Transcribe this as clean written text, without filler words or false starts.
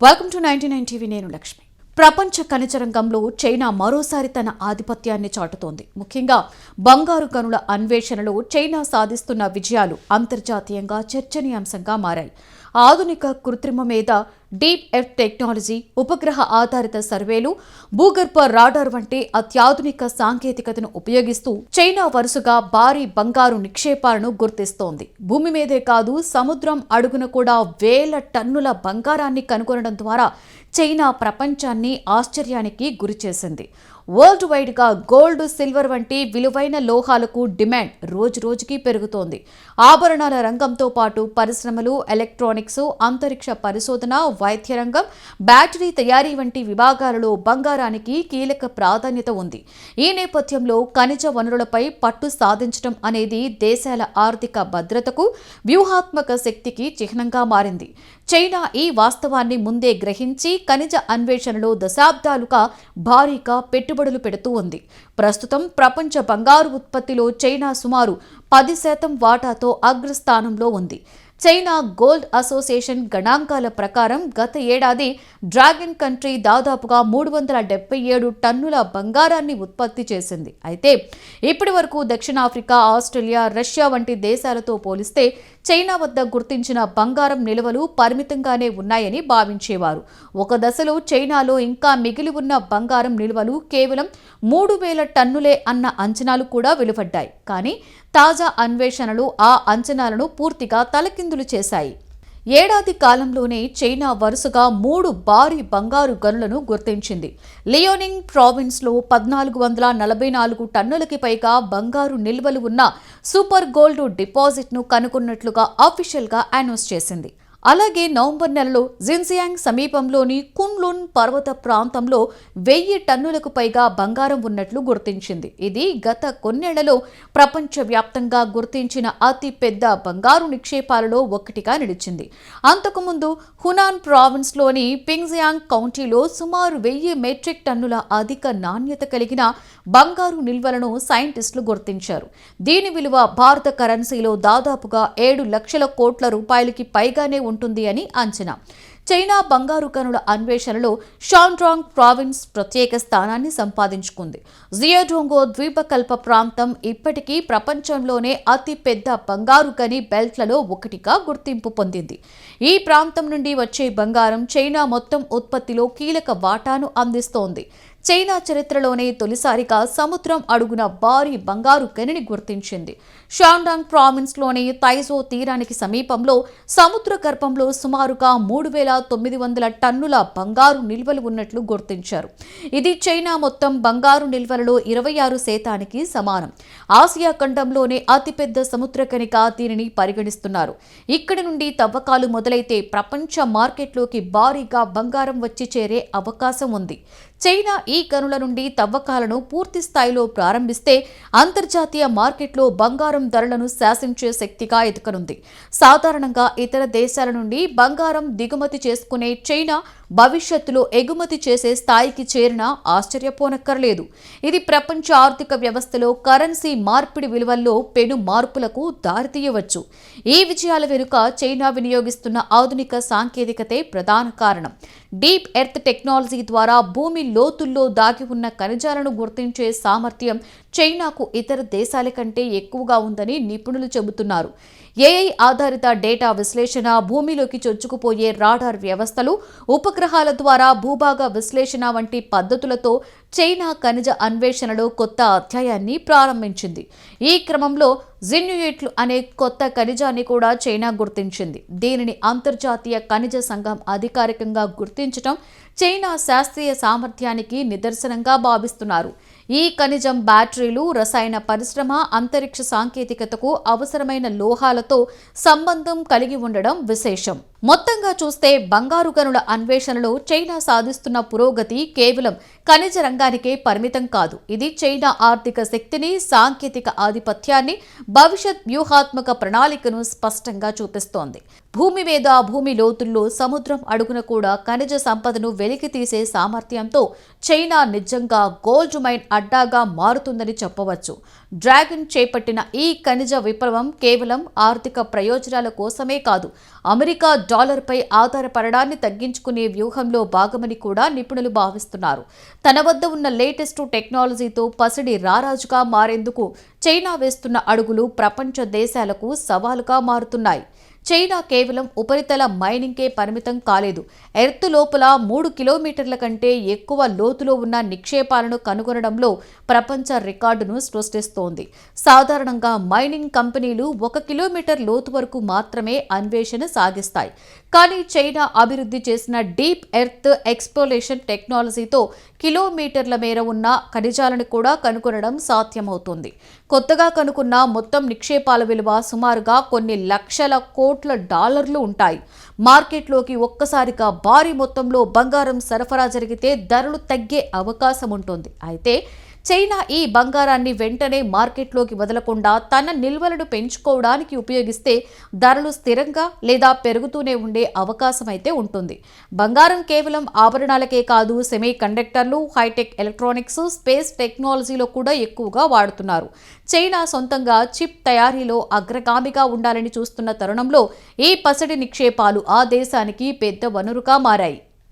Welcome to 99 TV. నేను లక్ష్మి. ప్రపంచ ఖనిజ రంగంలో చైనా మరోసారి తన ఆధిపత్యాన్ని చాటుతోంది. ముఖ్యంగా బంగారు గనుల అన్వేషణలో చైనా సాధిస్తున్న విజయాలు అంతర్జాతీయంగా చర్చనీయాంశంగా మారాయి. ఆధునిక కృత్రిమ మేధ, డీప్ ఎర్త్ టెక్నాలజీ, ఉపగ్రహ ఆధారిత సర్వేలు, భూగర్భ రాడార్ వంటి అత్యాధునిక సాంకేతికతను ఉపయోగిస్తూ చైనా వరుసగా భారీ బంగారు నిక్షేపాలను గుర్తిస్తోంది. భూమి మీదే కాదు, సముద్రం అడుగున కూడా వేల టన్నుల బంగారాన్ని కనుగొనడం ద్వారా చైనా ప్రపంచాన్ని ఆశ్చర్యానికి గురిచేసింది. వరల్డ్ వైడ్ గా గోల్డ్, సిల్వర్ వంటి విలువైన లోహాలకు డిమాండ్ రోజురోజుకి పెరుగుతోంది. ఆభరణాల రంగంతో పాటు పరిశ్రమలు, ఎలక్ట్రానిక్స్, అంతరిక్ష పరిశోధన, వైద్య రంగం, బ్యాటరీ తయారీ వంటి విభాగాలలో బంగారానికి కీలక ప్రాధాన్యత ఉంది. ఈ నేపథ్యంలో ఖనిజ వనరులపై పట్టు సాధించడం అనేది దేశాల ఆర్థిక భద్రతకు, వ్యూహాత్మక శక్తికి చిహ్నంగా మారింది. చైనా ఈ వాస్తవాన్ని ముందే గ్రహించి ఖనిజ అన్వేషణలో దశాబ్దాలుగా భారీగా పెట్టుబడులు పెడుతూ ఉంది. ప్రస్తుతం ప్రపంచ బంగారు ఉత్పత్తిలో చైనా సుమారు 10% వాటాతో అగ్రస్థానంలో ఉంది. చైనా గోల్డ్ అసోసియేషన్ గణాంకాల ప్రకారం గత ఏడాది డ్రాగన్ కంట్రీ దాదాపుగా 377 టన్నుల బంగారాన్ని ఉత్పత్తి చేసింది. అయితే ఇప్పటి వరకు దక్షిణాఫ్రికా, ఆస్ట్రేలియా, రష్యా వంటి దేశాలతో పోలిస్తే చైనా వద్ద గుర్తించిన బంగారం నిల్వలు పరిమితంగానే ఉన్నాయని భావించేవారు. ఒక దశలో చైనాలో ఇంకా మిగిలి ఉన్న బంగారం నిల్వలు కేవలం 3000 టన్నులే అన్న అంచనాలు కూడా వెలువడ్డాయి. కానీ తాజా అన్వేషణలు ఆ అంచనాలను పూర్తిగా తలకిందులు చేశాయి. ఏడాది కాలంలోనే చైనా వరుసగా 3 భారీ బంగారు గనులను గుర్తించింది. లియోనింగ్ ప్రావిన్స్లో 1444 టన్నులకి పైగా బంగారు నిల్వలు ఉన్న సూపర్ గోల్డ్ డిపాజిట్ను కనుగొన్నట్లుగా అఫీషియల్గా అనౌన్స్ చేసింది. అలాగే నవంబర్ నెలలో జిన్జియాంగ్ సమీపంలోని కున్లున్ పర్వత ప్రాంతంలో 1000 టన్నులకు పైగా బంగారం ఉన్నట్లు గుర్తించింది. ఇది గత కొన్నేళ్లలో ప్రపంచవ్యాప్తంగా గుర్తించిన అతి పెద్ద బంగారు నిక్షేపాలలో ఒకటిగా నిలిచింది. అంతకుముందు హునాన్ ప్రావిన్స్లోని పింగ్జియాంగ్ కౌంటీలో సుమారు 1000 మెట్రిక్ టన్నుల అధిక నాణ్యత కలిగిన బంగారు నిల్వలను సైంటిస్టులు గుర్తించారు. దీని విలువ భారత కరెన్సీలో దాదాపుగా 7 లక్షల కోట్ల రూపాయలకి పైగానే ఉంటుంది అని అంచనా. చైనా బంగారు గనుల అన్వేషణలో షాన్డ్రాంగ్ ప్రావిన్స్ ప్రత్యేక స్థానాన్ని సంపాదించుకుంది. జియోడోంగో ద్వీపకల్ప ప్రాంతం ఇప్పటికీ ప్రపంచంలోనే అతి పెద్ద బంగారు గని బెల్ట్లలో ఒకటిగా గుర్తింపు పొందింది. ఈ ప్రాంతం నుండి వచ్చే బంగారం చైనా మొత్తం ఉత్పత్తిలో కీలక వాటాను అందిస్తోంది. చైనా చరిత్రలోనే తొలిసారిగా సముద్రం అడుగున భారీ బంగారు గనిని గుర్తించింది. షాన్డాంగ్ ప్రావిన్స్లోని తైజో తీరానికి సమీపంలో సముద్ర గర్భంలో సుమారుగా 3900 టన్నుల బంగారు నిల్వలు ఉన్నట్లు గుర్తించారు. ఇది చైనా మొత్తం బంగారు నిల్వలలో 26% సమానం. ఆసియా ఖండంలోనే అతిపెద్ద సముద్ర గనిగా దీనిని పరిగణిస్తున్నారు. ఇక్కడి నుండి తవ్వకాలు మొదలైతే ప్రపంచ మార్కెట్లోకి భారీగా బంగారం వచ్చి చేరే అవకాశం ఉంది. చైనా ఈ గనుల నుండి తవ్వకాలను పూర్తి స్థాయిలో ప్రారంభిస్తే అంతర్జాతీయ మార్కెట్లో బంగారం ధరలను శాసించే శక్తిగా ఎదగనుంది. సాధారణంగా ఇతర దేశాల నుండి బంగారం దిగుమతి చేసుకునే చైనా భవిష్యత్తులో ఎగుమతి చేసే స్థాయికి చేరినా ఆశ్చర్యపోనక్కర్లేదు. ఇది ప్రపంచ ఆర్థిక వ్యవస్థలో కరెన్సీ మార్పిడి విలువల్లో పెను మార్పులకు దారితీయవచ్చు. ఈ విజయాల వెనుక చైనా వినియోగిస్తున్న ఆధునిక సాంకేతికతే ప్రధాన కారణం. డీప్ ఎర్త్ టెక్నాలజీ ద్వారా భూమి లోతుల్లో దాగి ఉన్న ఖనిజాలను గుర్తించే సామర్థ్యం చైనాకు ఇతర దేశాల కంటే ఎక్కువగా ఉందని నిపుణులు చెబుతున్నారు. ఏఐ ఆధారిత డేటా విశ్లేషణ, భూమిలోకి చొచ్చుకుపోయే రాడార్ వ్యవస్థలు, ఉపగ్రహాల ద్వారా భూభాగ విశ్లేషణ వంటి పద్ధతులతో చైనా ఖనిజ అన్వేషణలో కొత్త అధ్యాయాన్ని ప్రారంభించింది. ఈ క్రమంలో జిన్యుయిట్లు అనే కొత్త ఖనిజాన్ని కూడా చైనా గుర్తించింది. దీనిని అంతర్జాతీయ ఖనిజ సంఘం అధికారికంగా గుర్తించడం చైనా శాస్త్రీయ సామర్థ్యానికి నిదర్శనంగా భావిస్తున్నారు. ఈ ఖనిజం బ్యాటరీలు, రసాయన పరిశ్రమ, అంతరిక్ష సాంకేతికతకు అవసరమైన లోహాలతో సంబంధం కలిగి ఉండడం విశేషం. మొత్తంగా చూస్తే బంగారు గనుల అన్వేషణలో చైనా సాధిస్తున్న పురోగతి కేవలం ఖనిజ రంగానికే పరిమితం కాదు. ఇది చైనా ఆర్థిక శక్తిని, సాంకేతిక ఆధిపత్యాన్ని, భవిష్యత్ వ్యూహాత్మక ప్రణాళికను స్పష్టంగా చూపిస్తోంది. భూమి మీద, భూమి లోతుల్లో, సముద్రం అడుగున కూడా ఖనిజ సంపదను వెలికి తీసే సామర్థ్యంతో చైనా నిజంగా గోల్డ్ మైన్ అడ్డాగా మారుతుందని చెప్పవచ్చు. డ్రాగన్ చేపట్టిన ఈ ఖనిజ విప్లవం కేవలం ఆర్థిక ప్రయోజనాల కోసమే కాదు, అమెరికా డాలర్పై ఆధారపడడాన్ని తగ్గించుకునే వ్యూహంలో భాగమని కూడా నిపుణులు భావిస్తున్నారు. తన వద్ద ఉన్న లేటెస్ట్ టెక్నాలజీతో పసిడి రారాజుగా మారేందుకు చైనా వేస్తున్న అడుగులు ప్రపంచ దేశాలకు సవాలుగా మారుతున్నాయి. చైనా కేవలం ఉపరితల మైనింగ్కే పరిమితం కాలేదు. ఎర్త్ లోపల 3 కిలోమీటర్ల కంటే ఎక్కువ లోతులో ఉన్న నిక్షేపాలను కనుగొనడంలో ప్రపంచ రికార్డును సృష్టిస్తోంది. సాధారణంగా మైనింగ్ కంపెనీలు 1 కిలోమీటర్ లోతు వరకు మాత్రమే అన్వేషణ సాగిస్తాయి. కానీ చైనా అభివృద్ధి చేసిన డీప్ ఎర్త్ ఎక్స్ప్లోరేషన్ టెక్నాలజీతో కిలోమీటర్ల మేర ఉన్న ఖనిజాలను కూడా కనుగొనడం సాధ్యమవుతుంది. కొత్తగా కనుక్కున్న మొత్తం నిక్షేపాల విలువ సుమారుగా కొన్ని లక్షల కోట్ల డాలర్లు ఉంటాయి. మార్కెట్లోకి ఒక్కసారిగా భారీ మొత్తంలో బంగారం సరఫరా జరిగితే ధరలు తగ్గే అవకాశం ఉంటుంది. అయితే చైనా ఈ బంగారాన్ని వెంటనే మార్కెట్లోకి వదలకుండా తన నిల్వలను పెంచుకోవడానికి ఉపయోగిస్తే ధరలు స్థిరంగా లేదా పెరుగుతూనే ఉండే అవకాశం అయితే ఉంటుంది. బంగారం కేవలం ఆభరణాలకే కాదు, సెమీ కండక్టర్లు, హైటెక్ ఎలక్ట్రానిక్స్, స్పేస్ టెక్నాలజీలో కూడా ఎక్కువగా వాడుతున్నారు. చైనా సొంతంగా చిప్ తయారీలో అగ్రగామిగా ఉండాలని చూస్తున్న తరుణంలో ఈ పసిడి నిక్షేపాలు ఆ దేశానికి పెద్ద వనరుగా మారాయి.